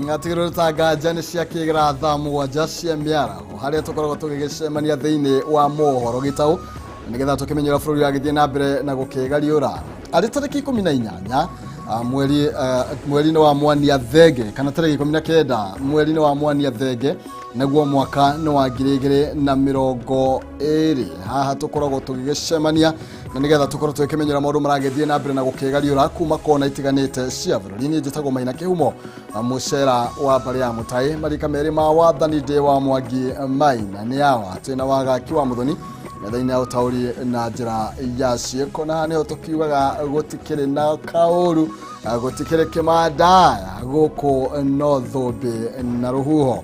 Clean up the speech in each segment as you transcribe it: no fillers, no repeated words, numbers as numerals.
Ngatigiro tagaja ni cia Rikiratha mugwanja cia miaraho haria tukoragwo tugigicemania thiini wa mohoro gitau nigetha tukimenyera bururi wa githie na mbere na gukigariura ari tariki 18 mweri wa mwania thenge kana tariki 19 mweri wa mwania thenge naguo mwaka no wa 2020 haha tukoragwo tugigicemania na nigetha tukorwo tukimenyera maundu maragithie na mbere na gukigariura kuma kona itiganite cia bururi ni njitagwo Maina Kihumo mucera wa bari ya mutai marika meri ma wathani ndi wa Mwangi Maina ni awa twina wagaki wa muthoni methaini ya utauri na njira ya cieko na niho tukiugaga gutikire na kauru gutikire kimanda guku no thumbi na ruhuho.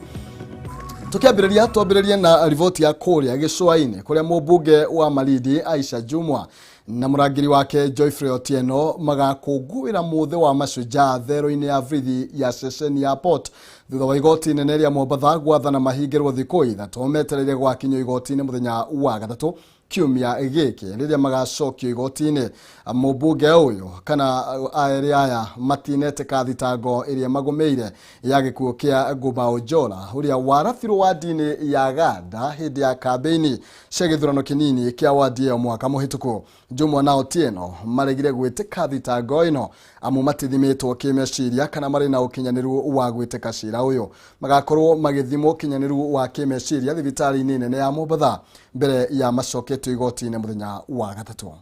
Tukiambiriria na rivoti ya kuria gicua-ini kuria mubunge wa Malindi Aisha Jumwa na murangiri wake Joyfrey Otieno magakunguira muthe wa mashujaa thero-ini ya vrithi ya ceceni ya Port thutha wa igoti nene ria Mombatha gwathana mahingirwo thiku ithatu metereire gwakinywo igoti-ini muthenya wa gatatu kiumia giki riria magacokio igoti-ini. Mubunge uyu kana aeri aya matinete kathitango iria magumeire ya gikuo kia Nguba Ojola uria warathirwo wadi-ini ya Ganda hindi ya kambeini cia githurano kinini kia wadi ya mwaka muhituku. Jumwa na Otieno maregire gwitika thitango ino amu matithimitwo kimeciria kana mari na ukinyaniru wa gwitika cira uyu magakorwo magithimwo ukinyaniru wa kimeciria thibitari-ini nene ya Mombatha mbere ya macoketio igoti-ini muthenya wa gatatu.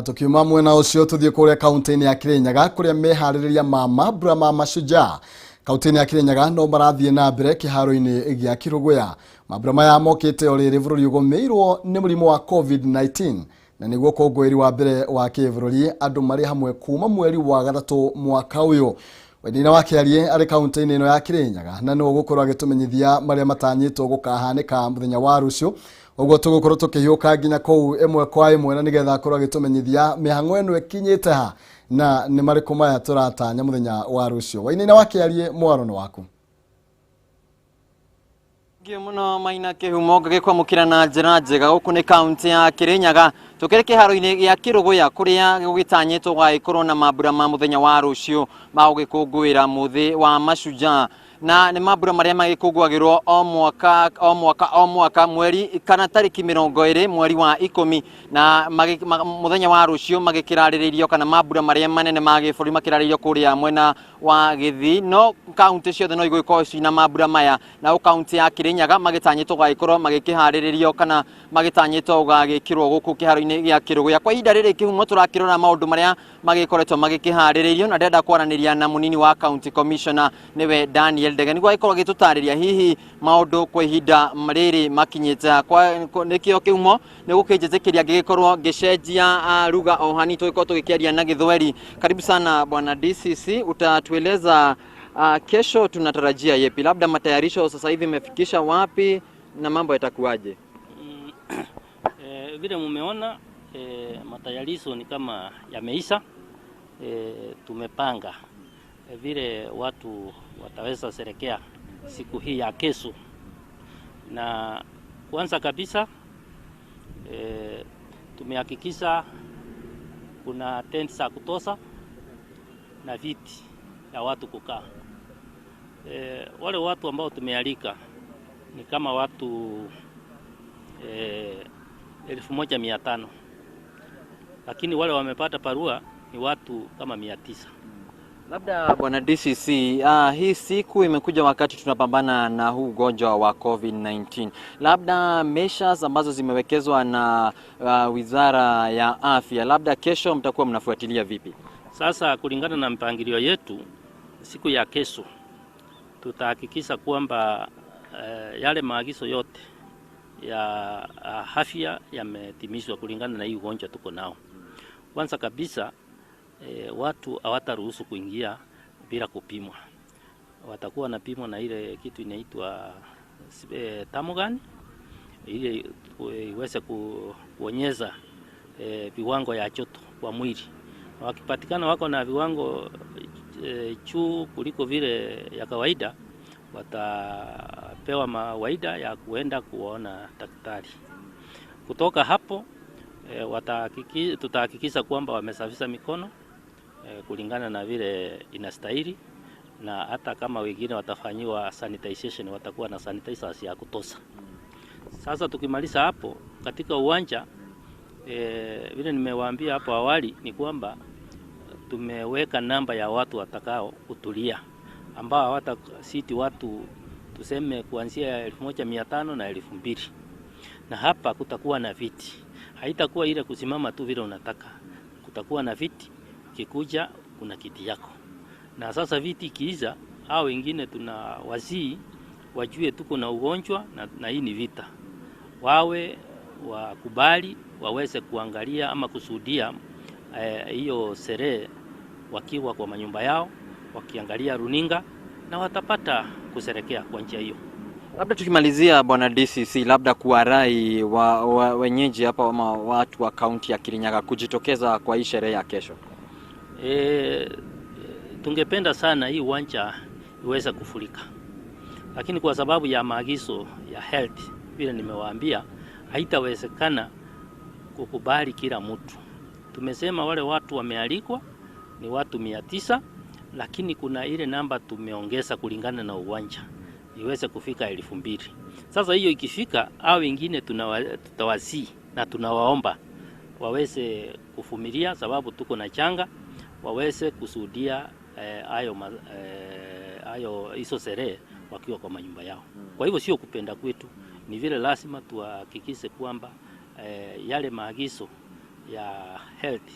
Tukiuma mwena ucio tuthie kuria kaunti-ini ya Kirinyaga kuria mehaririria mambura ma mashujaa. Kaunti-ini ya Kirinyaga no marathie na mbere kiharo-ini gia Kiruguya. Mambura maya mokite oriri bururi ugumeirwo ni murimo wa COVID-19 na niguo kongweri wa mbere wa kibururi andu mari hamwe kuma mweri wa gatatu mwaka uyu. Wenina wake ari kaunti-ini ino ya Kirinyaga na no gukorwa gitumenyithia maria matanyitwo gukahanika muthenya wa rucio. Ogo tugukorwo tukihiuka nginya kou emwe kwa emwe na nigetha korwo gitumenyithia mihango eno ekinyite ha na ni mariku maya turatanya muthenya wa rucio. Wainina wake arie mwarono waku. Muno Maina Kihumo gikwamukira na njira njega guku ni kaunti ya Kirinyaga tukire kiharo-ini gia Kiruguya kuria gugitanyitwo gwa na mambura ma muthenya wa rucio ma gukungwira muthi wa mashujaa na ni mambura maria magikungwagirwo o mwaka mweri kana tariki 20 mweri wa 10 na muthenya wa rucio magikirariririo kana mambura maria manene magiburi makirariririo kuria mwena wa Githii no kaunti ciothe no igwikorwo cina mambura maya na kaunti ya Kirinyaga magitanyitwo gaikorwo magikihariririo kana magitanyitwo gagikirwo guku kiharo-ini gia Kiruguya. Kwa ihinda riri Kihumo turakirora maundu maria magikoretwo magikihariririo na ndenda kwaraniria na munini wa county commissioner niwe Daniel Ndege niguo aikorwo gitutariria hihi maundu kwa ihinda riri makinyita kwa nikio Kihumo nigukinjitikiria gigikorwo gicenjia ruga o hani tugikorwo tugikiaria na Githweri. Karibu sana bwana DCC, utatueleza kesho tunatarajia yepi, labda matayarisho sasa hivi imefikisha wapi na mambo yatakuwaje? Vile mumeona matayarisho ni kama yameisha. Tumepanga vile watu wataweza sherekea siku hii ya kesho, na kwanza kabisa tumehakikisha kuna tents za kutosha na viti ya watu kukaa. Wale watu ambao tumealika ni kama watu 1500, lakini wale wamepata barua ni watu kama 900. Labda bwana DCC, hii siku imekuja wakati tunapambana na huu ugonjwa wa COVID-19. Labda measures ambazo zimewekezwa na Wizara ya Afya, labda kesho mtakuwa mnafuatilia vipi? Sasa kulingana na mpangilio yetu, siku ya kesho tutahakikisha kwamba yale maagizo yote ya afya yametimizwa kulingana na hii ugonjwa tuko nao. Kwanza kabisa watu hawataruhusu kuingia bila kupimwa. Watakuwa napimwa na ile kitu inaitwa thermogun ili iweze kuonyesha viwango ya joto kwa mwili. Wakipatikana wako na viwango juu kuliko vile ya kawaida, watapewa mawaida ya kuenda kuona daktari. Kutoka hapo tutahakikisha kwamba wamesafisha mikono kulingana na vile inastahili, na hata kama wengine watafanyiwa sanitization, watakuwa na sanitizers ya kutosha. Sasa tukimaliza hapo katika uwanja, vile nimewaambia hapo awali ni kwamba tumeweka namba ya watu watakao kutulia, ambao hawatasiti watu tuseme kuanzia 1500 na 2000. Na hapa kutakuwa na viti. Haitakuwa ile kusimama tu vile unataka. Kutakuwa na viti, ukikuja kuna kiti yako. Na sasa viti kiiza, hao wengine tunawasihi wajue tuko na ugonjwa na hii ni vita. Wawe wakubali waweze kuangalia ama kusudia hiyo sherehe wakiwa kwa manyumba yao, wakiangalia runinga, na watapata kusherekea kwa njia hiyo. Labda tukimalizia Bwana DCC, labda kuwarai wenyeji hapa ama watu wa kaunti ya Kirinyaga kujitokeza kwa hii sherehe ya kesho. Tungependa sana hii uwanja iweze kufurika, lakini kwa sababu ya maagizo ya health vile nimewaambia, haitawezekana kukubali kila mtu. Tumesema wale watu wamealikwa ni watu 900, lakini kuna ile namba tumeongeza kulingana na uwanja iweze kufika 2000. Sasa hiyo ikifika, hao wengine tutawasi na tunawaomba waweze kuvumilia, sababu tuko na changa, waweze kusudia hizo sherehe wakiwa kwa manyumba yao. Kwa hivyo sio kupenda kwetu, ni vile lazima tuhakikishe kwamba yale maagizo ya health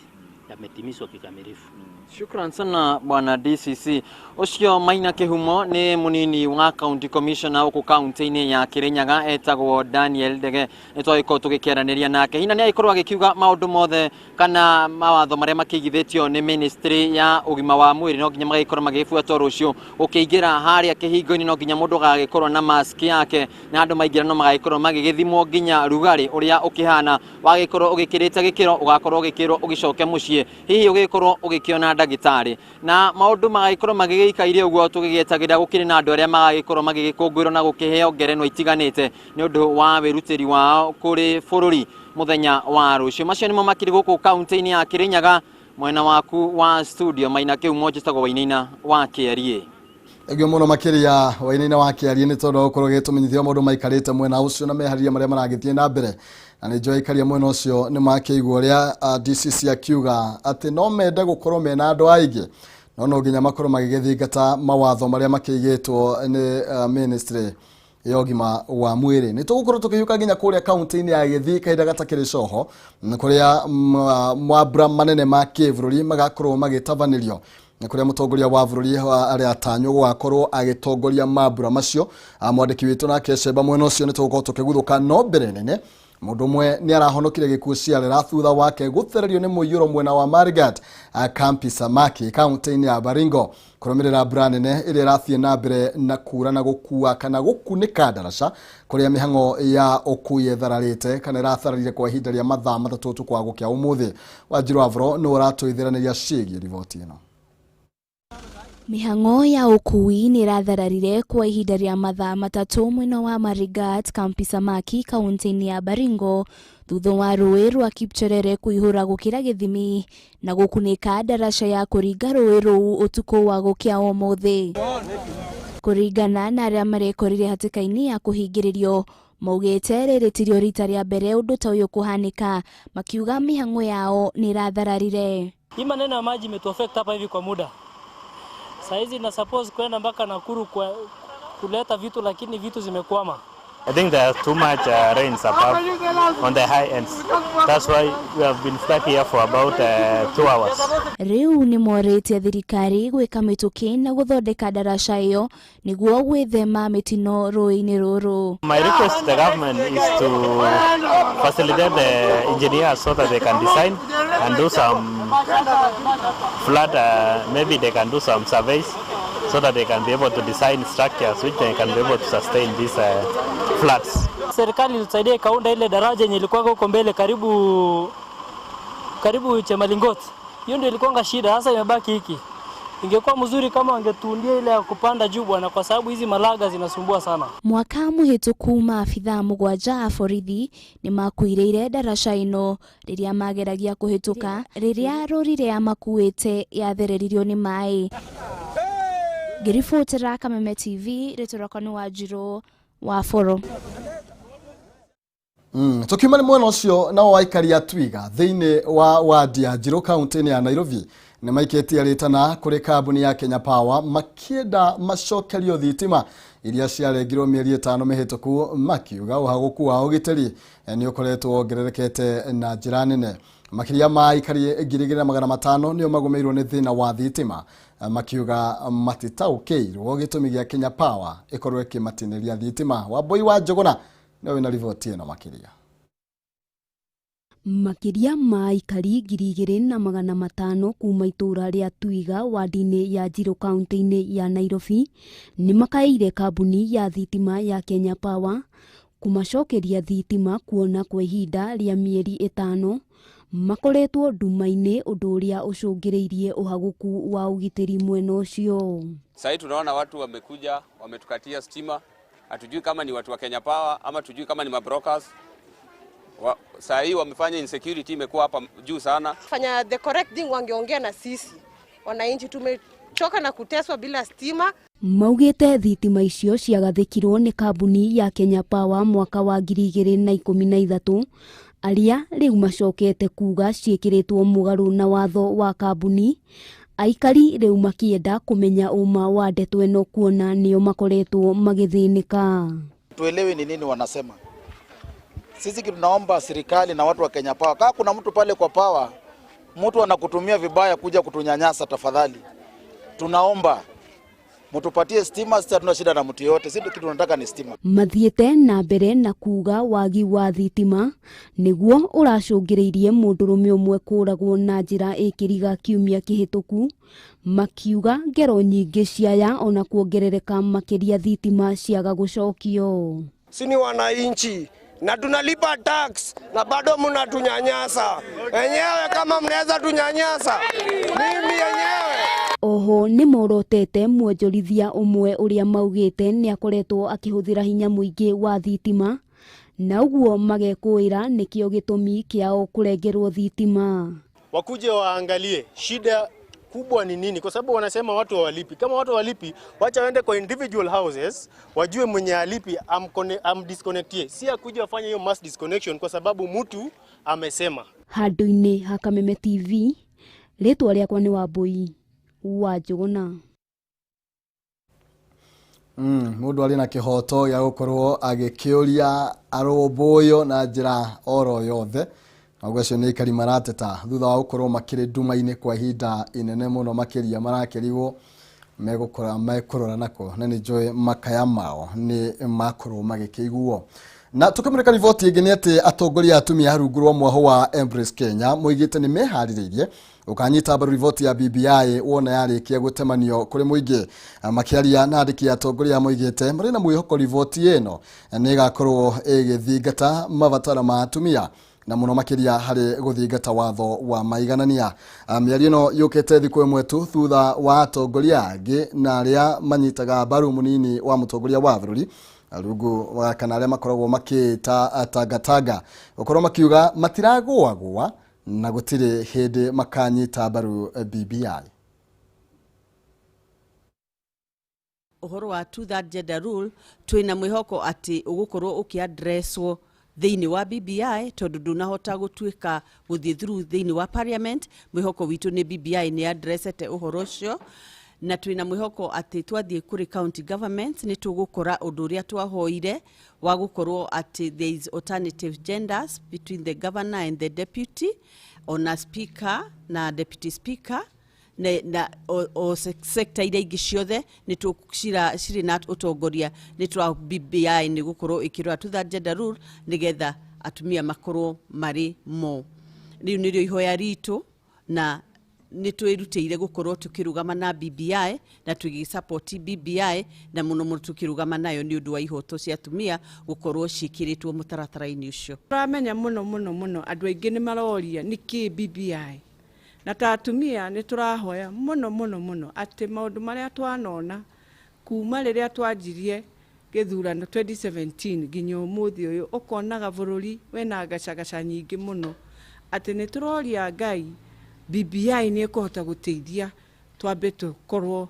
yametimizwa kikamilifu. Shukran sana Bwana DCC. Ucio Maina Kihumo ni munini wa County Commissioner huko kaunti-ini ya Kirinyaga, etagwo Daniel Ndege. Nitwaiko tugikiaraniria nake. Hina ni aikorwa gikiuga maundu mothe kana mawatho maria makigithitio ni ministry ya ugima wa mwiri no nginya magaikorwo magibuatwo rucio. Ukiingira haria kihingo-ini no nginya mundu gagikorwo na mask yake, na andu maingira no magaikorwo magigithimwo nginya rugari uria ukihana. Wagikorwo ugikirite gikiro ugakorwo ugikirwo ugicoke mucii. Hihi ugikorwo ugikiona ndagitari na maundu magaikorwo magigikaire uguo tugigietagira gukiri na andu aria magaikorwo magigikungwirwo na gukiheo ngerenwa itiganite ni undu wa wirutiri wao kuri bururi muthenya wa rucio. Macio nimo makiri guku kaunti-ini ya Kirinyaga. Mwena waku wa studio Maina Kihumo njitagwo Wainaina wa KRA. Egyo muno makiria Wainaina wa KRA ni tondu gukorwo gitumenyithio maundu maikarite mwena ucio na meharia maria maragithie na mbere. Na ni joy karia mwena ucio ni makeigwo ria DCC akiuga ati no mende gukorwo mena andu aingi no nginya makorwo magigithingata mawatho maria makigitwo ni ministry ya ugima wa mwiri. Ni tugukorwo tukiyuka nginya kuria kaunti-ini ya Githii kahinda gatakiri coho kuria mabura manene ma kivururi magakorwo magitavanirio na kuria mutongoria wa bururi aria atanyo gwakorwo agitongoria mabura macio. Mwandiki witu na keceba mwena ucio ni tugukorwo tukiguthuka no mbere nene mundu mwe ni arahonokire gikuo ciarera thutha wake guthererio ni muiyuro mwena wa Marigat kampi Samaki kaunti-ini ya Baringo kurumirira mbura nene iria irathie na mbere na kura na gukua kana gukunika ndaraca kuria mihango ya ukui ethararite kana irathararire kwa ihinda ria mathaa 3 kwa gukia umuthi. Wanjiru Avro ni uratuithiraniria ciĩgiĩ riboti ino. Mihango ya ukui ni rathararire kwa ihinda ria mathaa 3 mwena wa Marigat kampi Samaki kaunti-ini ya Baringo thutha wa rũĩ rwa Kipcherere kuihura gukira githimi na gukunika ndaraca ya kuringa rũĩ rũu utuku wa gukia umuthi. Kuringana na aria marekorire hatĩka-inĩ ya kuhingĩrĩrio maugĩte rĩrĩtirio rita rĩa mbere ũndũ ta ũyũ kuhanika, makiuga mihango yao ni rathararire. Hii maneno ya maji imetuaffect hapa hivi kwa muda. Saizi na suppose kwenda mpaka Nakuru kuleta vitu, lakini vitu zimekwama. I think there's too much rains above on the high ends. That's why we have been stuck here for about 2 hours. Riu ni morĩtie thirikari gwĩka mĩtũkĩ na gũthondeka ndaraca ĩyo nĩguo gwĩthema mĩtino rũĩ-inĩ rũrũ. My request to the government is to facilitate the engineers so that they can design and do some flood, maybe they can do some surveys so that they can be able to design structures which they can be able to sustain these floods. serikali ilitusaidia ikaunda ile daraja yenye ilikuwa huko mbele karibu Chemalingoti. Hiyo ndio ilikuwa shida, sasa imebaki hiki. Ingekuwa mzuri kama wangetuundia ile ya kupanda juu bwana, kwa sababu hizi malaga zinasumbua sana. Mwaka muhituku maabitha mugwanja a borithi ni makuireire daraca ino riria mageragia kuhituka riria rorire amakuite yathereririo ni mai. Ngiribotera Kameme TV, Rikiratha wa Njiro wa Foro. Tukiuma ni mwena ucio nao waikari a Twiga thiini wa wadi ya Njiro kaunti ya Nairobi ni maiketie ritana kuri kambuni ya Kenya Power makienda macokerio thitima iria ciarengirwo mieri 5 mihituku makiuga uhaguku wa ugitiri ni ukoretwo wongererekete na njira nene. Makiria ma aikari 2,500 nio magomeirwo ni thina wa thitima makiuga matitaukeirwo gitumi gia Kenya Power ikorwo ikimatiniria thitima. Wambui wa Njogona niwe wina riboti ino makiria. Makiria ma aikari 2,500 kuma itura ria Twiga wadi-ini ya Njiro kaunti-ini ya Nairobi ni makaire kambuni ya thitima ya Kenya Power kumacokeria thitima kuona kwa ihinda ria mieri 5 makoretwo nduma-ini undu uria ucungiriirie uhaguku wa ugitiri mwena ucio. Sasa tunaona watu wamekuja wametukatia stima, hatujui kama ni watu wa Kenya Power ama tujui kama ni mabrokers. Sasa hii wamefanya insecurity imekuwa hapa juu sana. Fanya the correct thing, wangeongea na sisi. Wananchi tumechoka na kuteswa bila stima. Maugite thitima icio ciagathikirwo ni kambuni ya Kenya Power mwaka wa 2013 aria riu macokete kuga ciekiritwo mugaru na watho wa kambuni. Aikari riu makienda kumenya uma wa ndeto eno kuona nio makoretwo magithinika. Tuelewe ni nini wanasema. Sisi tunaomba serikali na watu wa Kenya Power, kama kuna mtu pale kwa Power mtu anakutumia vibaya kuja kutunyanyasa, tafadhali tunaomba mutupatie stima. Sisi tuna shida na mtu yote, sisi kitu tunataka ni stima. Mathiete na mbere na kuga wagi wa thitima niguo uracungiriirie mundurume umwe kuragwo na njira ikiriga kiumia kihituku, makiuga ngero nyingi ciaya ona kuongerereka makiria thitima ciaga gucokio. Sini wananchi na tunalipa tax na bado mnatunyanyasa. Wenyewe kama mnaweza tunyanyasa, mimi yenyewe. Oho ni morotete mwonjorithia umwe uria maugite ni akoretwo akihuthira hinya muingi wa thitima na uguo magekuira nikio gitumi kiao kurengerwo thitima. Wakuje waangalie shida kubwa ni nini, kwa sababu wanasema watu hawalipi. Kama watu hawalipi, wacha waende kwa individual houses, wajue mwenye alipi disconnectie. Si akuje afanye hiyo mass disconnection kwa sababu mtu amesema. Handu-ini ha Kameme TV, ritwa riakwa ni Wambui wa Njogona. Mundu ari na kihoto ya gukorwo agikiuria arumbuyo na njira oro yothe. Agwacio ni ikari marateta thutha wa gukorwo makiri nduma-ini kwa ihinda inene muno makiria marakirigwo mekurora nako na ni joy makaya mao ni makorwo magikiguo. Na tukamurika riboti ingĩ nĩ atĩ atongoria atumia harungu rwa mwaho wa Embrace Kenya moigĩte nĩ meharĩrĩirie ukanyita mbaru riboti ya BBI wona yarĩkia gutemanio kũrĩ mũingĩ. Makiaria na andĩki atongoria moigĩte marĩ na mwĩhoko riboti ĩno nĩ ĩgakorwo ĩgĩthingata mabatara ma atumia na muno makiria harĩ guthingata watho wa maiganania. Mĩario ĩno yũkĩte thikũ ĩmwe tu thutha wa atongoria angĩ na arĩa manyitaga mbaru munini wa mũtongoria wa bũrũri rungu kana arĩa makoragwo makĩta tangatanga gukorwo makiuga matiragũagũa na gũtirĩ hĩndĩ makanyita mbaru BBI. Uhoro wa 2-3 gender rule twina mwihoko ati ugukorwo ukiaddresswo thiini wa BBI tondu ndunahota gutuika guthie through thiini wa parliament. Mwihoko witu ni BBI ni addressete uhoro ucio na twina mwihoko ati twathie kuri county government ni tugukora undu uria twahoire wa gukorwo ati there is alternative genders between the governor and the deputy, ona speaker na deputy speaker na o sector ira ingi ciothe ni tukushira shiri na utongoria ni twa BBI ni gukorwo ikirwa 2-3 gender rule nigetha atumia makorwo mari mo. Riu nirio ihoya ritu na nĩ twĩrutĩire gũkorwo tũkĩrugama na BBI na tũgĩsupport BBI na mũno mũno tũkĩrugama nayo nĩ ũndũ wa ihoto cia atumia gũkorwo ciĩkĩrĩtwo mũtaratara-inĩ ũcio. Tũramenya mũno andũ aingĩ nĩ maroria nĩkĩ BBI na ta atumia nĩ tũrahoya mũno atĩ maũndũ marĩa twanona kuma rĩrĩa twanjirie gĩthurano 2017 nginya ũmũthĩ ũyũ ũkonaga bũrũri wena gacagaca nyingĩ mũno atĩ nĩ tũroria Ngai BBI nĩ ĩkũhota gũteithia twambe tũkorwo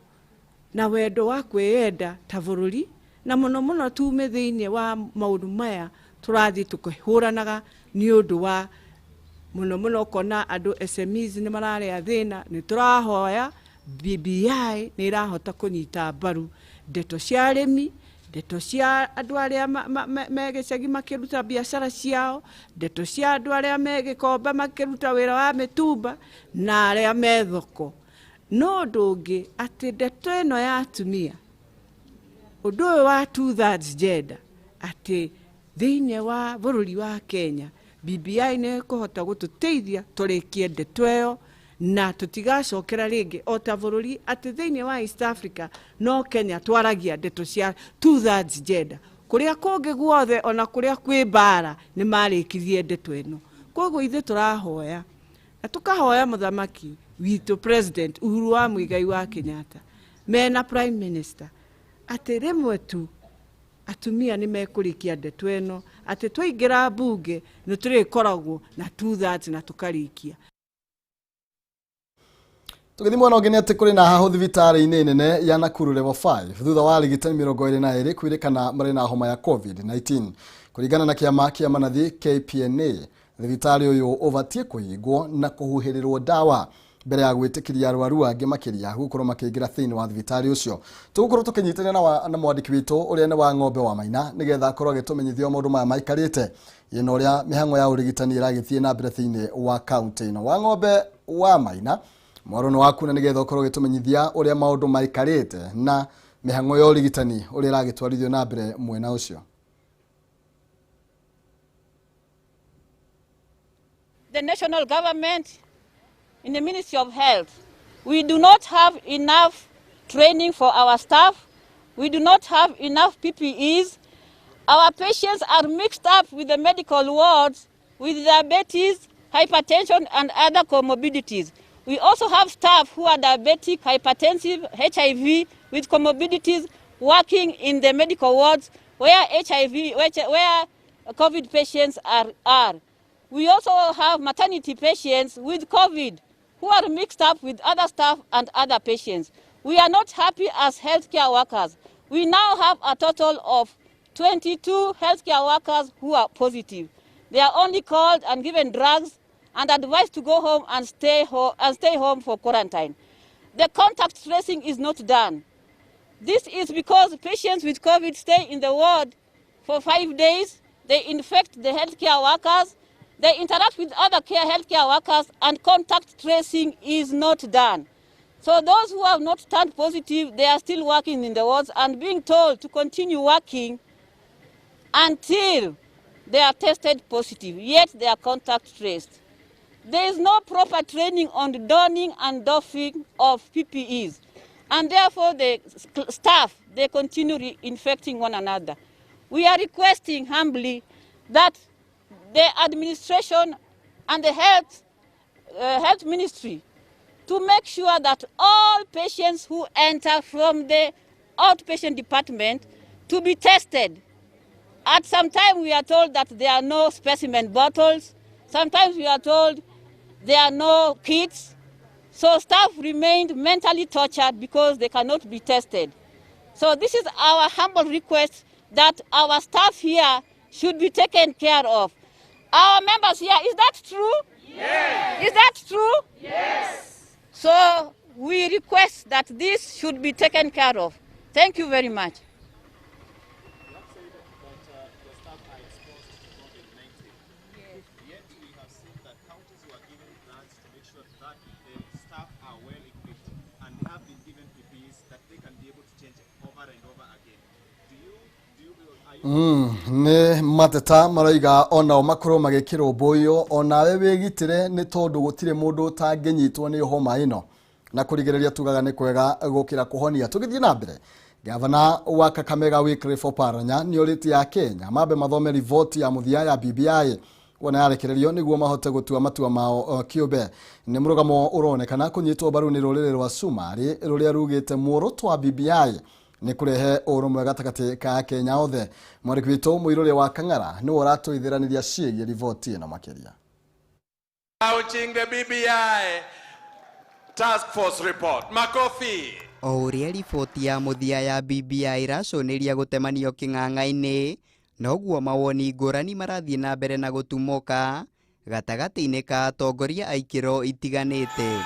na wendo wa kwĩyenda ta bũrũri na mũno tume thĩinĩ wa maũndũ maya tũrathiĩ tũkĩhũranaga nĩ ũndũ wa mũno ũkona andũ SMEs nĩ mararĩa thĩna. Nĩ tũrahoya BBI nĩ ĩrahota kũnyita mbaru ndeto cia arĩmi, ndeto cia andũ arĩa me gĩcagi makĩruta biacara ciao, ndeto cia andũ arĩa me Gĩkomba makĩruta wĩra wa mĩtumba na arĩa me thoko. No ũndũ ũngĩ atĩ ndeto ĩno ya atumia, ũndũ ũyũ wa 2/3 gender, atĩ thĩinĩ wa bũrũri wa Kenya BBI nĩ ĩkũhota gũtũteithia tũrĩkie ndeto ĩyo na tũtigacokera rĩngĩ o ta bũrũri atĩ thĩinĩ wa East Africa no Kenya twaragia ndeto cia 2/3 gender. Kũrĩa kũngĩ guothe ona kũrĩa kwĩ mbara nĩ marĩkirie ndeto ĩno. Koguo ithuĩ tũrahoya na tũkahoya mũthamaki witũ President Uhuru wa Muigai wa Kenyatta mena Prime Minister atĩ rĩmwe tu atumia nĩ mekũrĩkia ndeto ĩno atĩ twaingĩra bunge nĩ tũrĩkoragwo na 2/3 na tũkarĩkia. Tugithi mwena ũngĩ nĩ atĩ kũrĩ na hahũ thibitarĩ-inĩ nene ya Nakuru level 5 thutha wa arigitani 22 kwĩrĩkana marĩ na homa ya COVID-19. Kũringana na kĩama kĩa manathi KPNA, thibitarĩ ũyũ ũbatiĩ kũhingwo na kũhuhĩrĩrwo ndawa mbere ya gwĩtĩkĩria arwaru angĩ makĩria gũkorwo makĩingĩra thĩinĩ wa thibitarĩ ũcio. Tũgũkorwo tũkĩnyitanĩra na mwandĩki witũ ũrĩa nĩ wa Ng'ombe wa Maina nĩgetha akorwo agĩtũmenyithia maũndũ maya maikarĩte yena ũrĩa mĩhang'o ya ũrigitani ĩragĩthiĩ na mbere thĩinĩ wa kaunti ĩno. Wa Ng'ombe wa Maina, mwarono waku na nĩgetha ũkorwo ũgĩtũmenyithia ũrĩa maũndũ maikarĩte na mĩhang'o ya ũrigitani ũrĩa ĩragĩtwarithio na mbere mwena ũcio. The national government, in the Ministry of Health, we do not have enough training for our staff. We do not have enough PPEs. Our patients are mixed up with the medical wards with diabetes, hypertension and other comorbidities. We also have staff who are diabetic, hypertensive, HIV with comorbidities working in the medical wards where where COVID patients are. We also have maternity patients with COVID who are mixed up with other staff and other patients. We are not happy as healthcare workers. We now have a total of 22 healthcare workers who are positive. They are only called and given drugs and advised to go home and stay home for quarantine. The contact tracing is not done. This is because patients with COVID stay in the ward for 5 days. They infect the healthcare workers. They interact with other healthcare workers, and contact tracing is not done. So those who have not turned positive, they are still working in the wards and being told to continue working until they are tested positive, yet they are contact traced. There is no proper training on the donning and doffing of PPEs, and therefore the staff, they continue infecting one another. We are requesting humbly that the administration and the health ministry to make sure that all patients who enter from the outpatient department to be tested. At some time we are told that there are no specimen bottles. Sometimes we are told there are no kits. So staff remained mentally tortured because they cannot be tested. So this is our humble request that our staff here should be taken care of. Our members here, is that true? Yes. Is that true? Yes. So we request that this should be taken care of. Thank you very much. Nĩ mateta maraiga onao makorwo magĩkĩrwo mbũyũ onawe wĩgitĩre nĩ tondũ gũtirĩ mũndũ ũtangĩnyitwo nĩ homa ĩno na kũrigĩrĩria tugaga nĩ kwega gũkĩra kũhonia. Tũgĩthiĩ na mbere, gavana wa Kakamega Rikiratha Oparanya nĩ orĩtie Akenya mambe mathome riboti ya mũthia ya BBI wona yarekererio nĩguo mahote gũtua matua mao kĩũmbe. Nĩ mũrũgamo ũronekana kũnyitwo mbaru nĩ rũrĩrĩ rwa Sumarĩ rũrĩa rugĩte muoroto wa BBI nĩ kũrehe ũrũmwe gatagatĩ ka Akenya othe. Mwandĩki witũ Mũirũrĩ wa Kang'ara nĩ ũratũithĩranĩria ciĩgiĩ riboti ĩno makĩria. Launching the BBI task force report. Makofi. O ũrĩa riboti ya mũthia ya BBI ĩracũnĩria gũtemanio kĩng'ang'a-inĩ, noguo mawoni ngũrani marathiĩ na mbere na gũtumoka gatagatĩ-inĩ ka atongoria a ikĩro itiganĩte.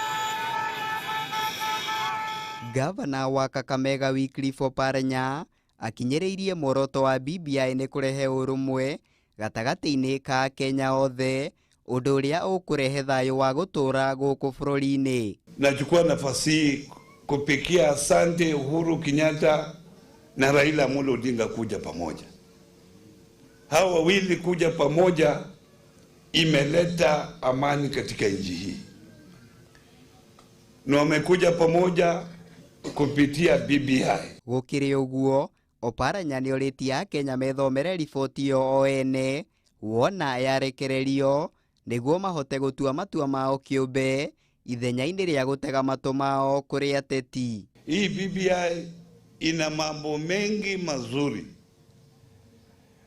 Gavana wa Kakamega Rikiratha Oparanya akinyĩrĩirie muoroto wa BBI nĩ kũrehe ũrũmwe gatagatĩ-inĩ ka Kenya othe, ũndũ ũrĩa ũkũrehe thayũ wa gũtũũra gũkũ bũrũri-inĩ. Nachukua nafasi hii kupikia asante Uhuru Kenyatta na Raila Amolo Odinga kuja pamoja. Hawa wawili kuja pamoja imeleta amani katika nchi hii. Na wamekuja pamoja kupitia BBI. Gũkĩrĩ ũguo, Oparanya nĩ orĩtie Akenya methomere riboti yo o ene wona yarekererio nĩguo mahote gũtua matua mao kĩũmbe ithenya-inĩ rĩa gũtega matũ mao kũrĩ ateti. Hii BBI ina mambo mengi mazuri.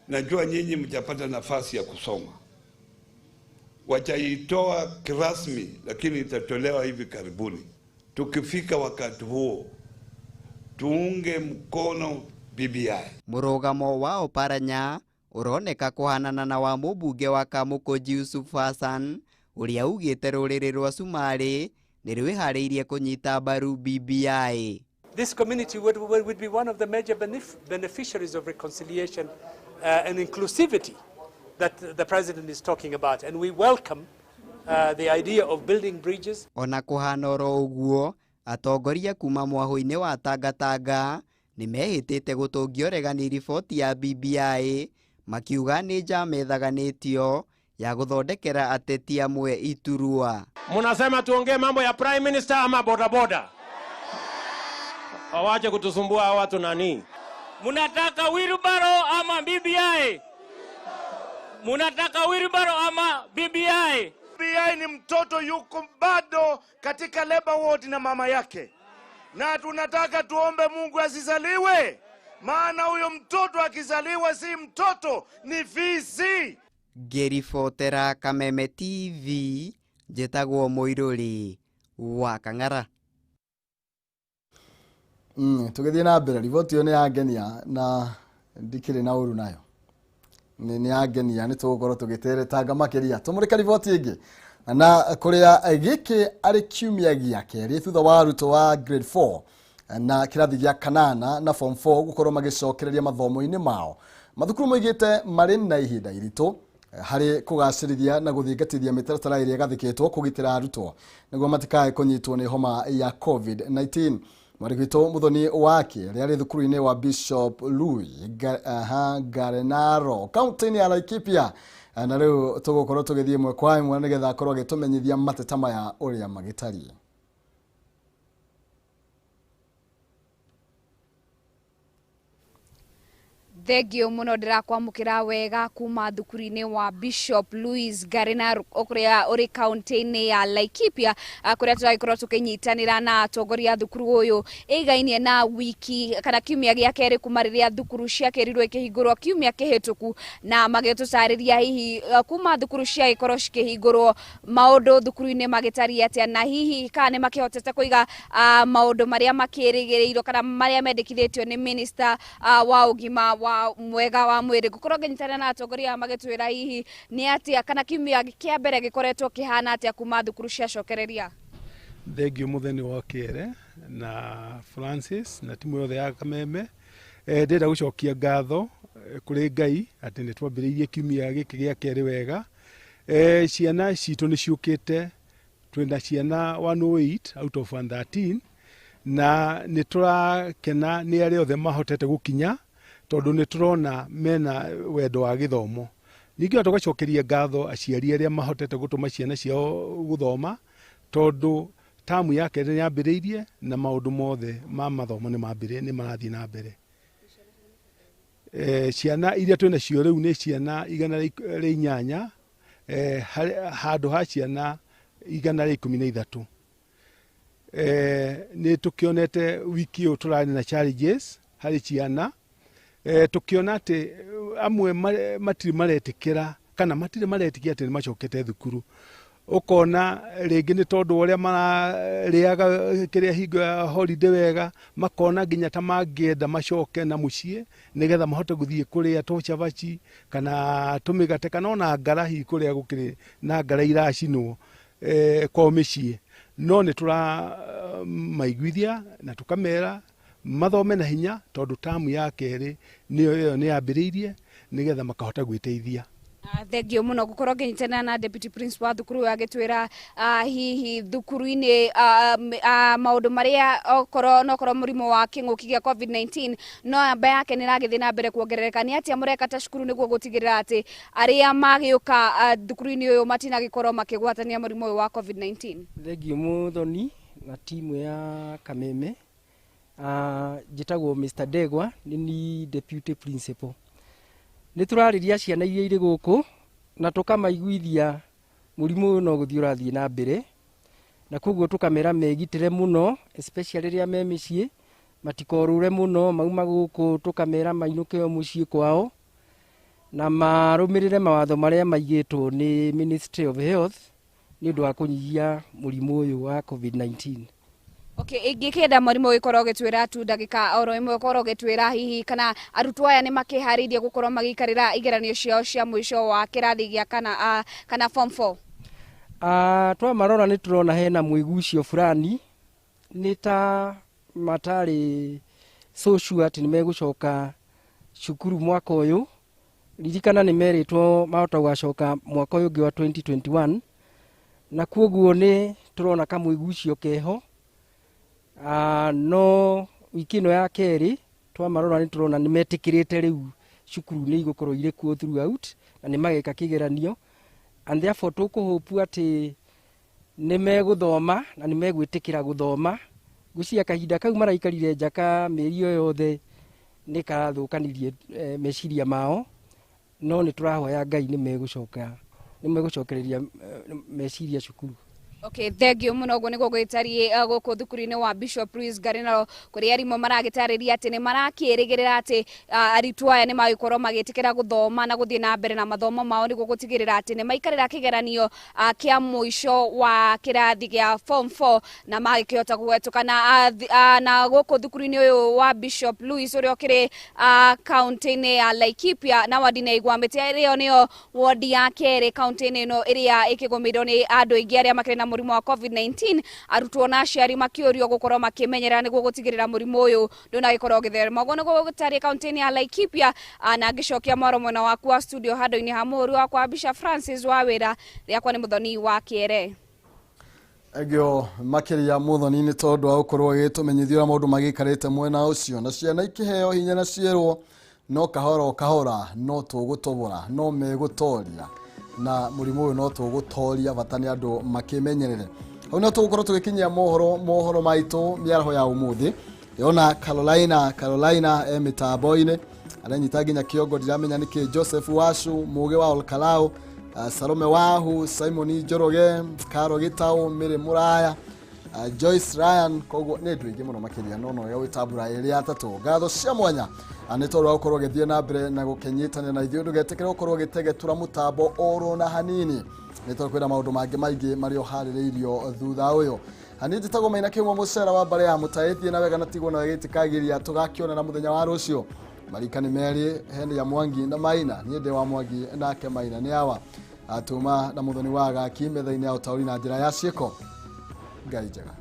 Najua nyinyi mtapata nafasi ya kusoma. Wachaitoa kirasmi lakini itatolewa hivi karibuni. Tukifika wakati huo tuunge mkono BBI. Mũrũgamo wa Oparanya ũroneka kũhanana na wa mũmbunge wa Kamukunji Yusuf Hassan ũrĩa ugĩte rũrĩrĩ rwa Sumarĩ nĩ rwĩharĩirie kũnyita mbaru BBI. This community would be one of the major beneficiaries of reconciliation and inclusivity that the president is talking about, and we welcome the idea of building bridges. Ona kũhana oro ũguo, atongoria kuma mwahũ-inĩ wa Tangatanga nĩ mehĩtĩte gũtũngio regani riboti ya BBI makiuga nĩ njama ĩthaganĩtio ya gũthondekera ateti amwe iturua. Munasema tuongee mambo ya prime minister ama bodaboda? Hawaje kutusumbua watu nani? Munataka wheelbarrow ama BBI? Munataka wheelbarrow ama BBI? BBI ni mtoto yuko bado katika labor ward na mama yake. Na tunataka tuombe Mungu asizaliwe. Maana huyo mtoto akizaliwa si mtoto, ni fisi. Ngĩribotera Kameme TV, njĩtagwo Mũirũrĩ wa Kang'ara. Tũgĩthiĩ na mbere, riboti ĩyo nĩ yangenia na ndikĩrĩ na ũru nayo. Nĩ yangenia nĩ tũgũkorwo tũgĩteretanga makĩria. Tũmũrĩka riboti ĩngĩ na kũrĩa gĩkĩ arĩ kiumia gĩa kerĩ thutha wa arutwo wa grade 4 na kĩrathi gĩa kanana na form 4 gũkorwo magĩcokereria mathomo-inĩ mao. Mathukuru moigĩte marĩ na ihinda iritũ harĩ kũgacĩrithia na gũthingatithia mĩtaratara ĩrĩa ĩgathĩkĩtwo kũgitĩra arutwo nĩguo matikae kũnyitwo nĩ homa ya COVID-19. Mwandĩki witũ Muthoni wake rĩrĩa arĩ thukuru-inĩ wa Bishop Louis Garenaro kaunti-inĩ ya Laikipia, na rĩu tũgũkorwo tũgĩthiĩ ĩmwe kwa ĩmwe nĩgetha akorwo agĩtũmenyithia mateta maya ũrĩa magĩtariĩ. Thengio muno ndirakwamukira wega kuma thukuru-inĩ wa Bishop Louis Garenaro ũrĩa ũrĩ kaunti-inĩ ya Laikipia, kũrĩa tũragĩkorwo tũkĩnyitanĩra na atongoria thukuru ũyũ ĩigainie na wiki kana kiumia gĩa kerĩ kuma rĩrĩa thukuru ciakĩrirwo ikĩhingũrwo kiumia kĩhĩtũku, na magĩtũcarĩria hihi kuma thukuru ciagĩkorwo cikĩhingũrwo maũndũ thukuru-inĩ magĩtariĩ atĩa, na hihi kana nĩ makĩhotete kũiga maũndũ marĩa makĩrĩgĩrĩirwo kana marĩa mendekithĩtio nĩ minister wa ũgima wa mwega wa mwĩrĩ. Gũkorwo ngĩnyitana na atongoria magĩtwĩra hihi nĩ atĩa kana kiumia kĩa mbere gĩkoretwo kĩhana atĩa kuma thukuru ciacokereria. Thengio Muthoni wa Kĩere na Francis na timu yothe ya Kameme, ndĩrenda gũcokia ngatho kũrĩ Ngai atĩ nĩ twambĩrĩirie kiumia gĩkĩ gĩa kerĩ wega. Ciana citũ nĩ ciũkĩte, twĩna ciana 108 out of 113, na nĩ tũrakena nĩ arĩa othe mahotete gũkinya tondu ni turona mena wendo wa githomo. Ningĩ no tugacokeria ngatho aciari arĩa mahotete gũtũma ciana ciao gũthoma, tondu tamu ya kerĩ nĩyambĩrĩirie na maũndũ mothe ma mathomo nĩ marathiĩ na mbere. Ciana iria twĩna cio rĩu nĩ ciana 108 handũ ha ciana 113. Nĩ tũkĩonete wiki ũyũ tũrarĩ na challenges harĩ ciana, tukiona atĩ amwe matirĩ maretĩkĩra kana matirĩ maretĩkia atĩ nĩ macokete thukuru. Ukona rĩngĩ nĩ tondũ ũrĩa mararĩaga kĩrĩa hingo ya holiday wega, makona nginya ta mangĩenda macoke na mũciĩ nĩgetha mahote gũthiĩ kũrĩa tũcabaci kana tũmĩgate kana ona ngara hihi kũrĩa gũkĩrĩ na ngara iracinwo kwa mĩciĩ. No nĩ tũramaiguithia na tũkamera mathome na hinya tondu tamu ya kerĩ nĩyo yambĩrĩirie nĩgetha makahota gwĩteithia. Thengio muno gukorwo nginyitana na deputy principal thukuru agitwira hihi thukuru-ini maundu maria okorwo murimu wa king'uki gĩa COVID-19 no amba yake nĩragĩthiĩ na mbere kuongerereka. Nĩ atĩa mũreka ta cukuru nĩguo gũtigĩrĩra atĩ arĩa magĩũka thukuru-ini ũyũ matinagĩkorwo makĩgwatania mũrimũ ũyũ wa COVID-19? Thengio Muthoni na timu ya Kameme. Njĩtagwo Mr. Degwa, ni deputy principal. Nĩ tũrarĩria ciana iria irĩ gũkũ na tũkamaiguithia mũrimũ ũyũ no gũthiĩ ũrathiĩ na mbere, na koguo tũkamera megitĩre mũno, especially rĩrĩa me mĩciĩ, matikorũre mũno mauma gũkũ, tũkamera mainũke o mũciĩ kwao na marũmĩrĩre mawatho marĩa maigĩtwo nĩ Ministry of Health nĩ ũndũ wa kũnyihia mũrimũ ũyũ wa COVID-19. Okay, ingĩkenda mũrimũ ũgĩkorwo ũgĩtwĩra tu ndagĩka oro ĩmwe ũkorwo ũgĩtwĩra hihi kana arutwo aya nĩ makĩharĩirie gũkorwo magĩikarĩra igeranio ciao cia mũico wa kĩrathi gĩa kana form 4? Twamarora nĩ tũrona hena mwĩgucio fulani, nĩ ta matarĩ so sure atĩ nĩ megũcoka cukuru mwaka ũyũ. Ririkana nĩ merĩtwo mahota gũgacoka mwaka ũyũ ũngĩ wa 2021, na koguo nĩ tũrona kamwĩgucio keho. No wiki ĩno ya kerĩ twamarora nĩ tũrona nĩ metĩkĩrĩte rĩu cukuru nĩ igũkorwo irĩ kuo throughout na nĩ mageka kĩgeranio, and therefore tũkũhopu atĩ nĩ megũthoma na nĩ megwĩtĩkĩra gũthoma. Gwĩciria kahinda kau maraikarire nja ka mĩeri ĩyo yothe nĩ karathũkanirie meciria mao, no nĩ tũrahoya Ngai nĩ megũcokereria meciria cukuru. Okay, thengio muno ũguo nĩguo gwĩtariĩ gũkũ thukuru-inĩ wa Bishop Louis Garinaro, kũrĩa arimũ maragĩtarĩria atĩ nĩ marakĩrĩgĩrĩra atĩ arutwo aya nĩ magĩkorwo magĩtĩkĩra gũthoma na gũthiĩ na mbere na mathomo mao nĩguo gũtigĩrĩra atĩ nĩ maikarĩra kĩgeranio kĩa mũico wa kĩrathi gĩa form 4 na magĩkĩhota gũgĩtũkana na gũkũ thukuru-inĩ ũyũ wa Bishop Louis ũrĩa ũkĩrĩ kaunti-inĩ ya Laikipia na wadi-inĩ Igwamĩte, ĩrĩa nĩyo wadi ya kerĩ kaunti-inĩ ĩno ĩrĩa ĩkĩgũmĩirwo nĩ andũ aingĩ arĩa makĩrĩ na mũrimũ wa COVID-19. Arutwo na aciari makĩũrio gũkorwo makĩmenyerera nĩguo gũtigĩrĩra mũrimũ ũyũ ndũnagĩkorwo ũgĩtherema. Ũguo nĩguo gũtarĩ kaunti-inĩ ya Laikipia, na ngĩcokia mwaro mwena waku wa studio handũ-inĩ ha mũhũri wakwa Bishop Francis wa wĩra, rĩakwa nĩ Muthoni wa Kĩere. Egyo makĩria Muthoni nĩ tondũ wa gũkorwo agĩtũmenyithia ũrĩa maũndũ magĩikarĩte mwena ũcio, na ciana ikĩheo hinya na ciĩrwo no kahora no tũgũtobora no megũtoria na mũrimũ ũyũ no tũgũtoria, bata nĩ andũ makĩmenyerere. Hau no tũgũkorwo tũgĩkinyia mohoro maitũ mĩaraho ya ũmũthĩ. Yona Carolina mĩtambo-inĩ aranyita nginya kĩongo, ndiramenya nĩkĩ. Joseph Washu mũgĩ wa Olkalao, Salome Wahu, Simon Njoroge, Karo Gitau, Mĩrĩ Mũraya, Joyce Ryan. Koguo nĩ andũ aingĩ mũno makĩria no ya wĩtambura ĩrĩ ya tatũ. Ngatho cia mwanya nĩ tondũ wa gũkorwo ũgĩthiĩ na mbere na gũkenyitanĩra na ithuĩ, ndũgetĩkĩre gũkorwo ũgĩtegetura mũtambo oro na hanini, nĩ tondũ kwĩna maũndũ mangĩ maingĩ marĩ o harĩrĩirio thutha ũyũ. Hanini njĩtagwo Maina Kihumo, mũcera wa mbare ya mũtaĩthie na wega na tigwo na gĩtikagĩria, tũgakĩonana mũthenya wa rũciũ. Marika nĩ merĩ, hene ya Mwangi na Maina, niĩ ndĩ wa Mwangi nake Maina nĩ awa atuma na Muthoni wa gaki metha-inĩ ya ũtaũri na njĩra ya ciĩko. Ngai njega.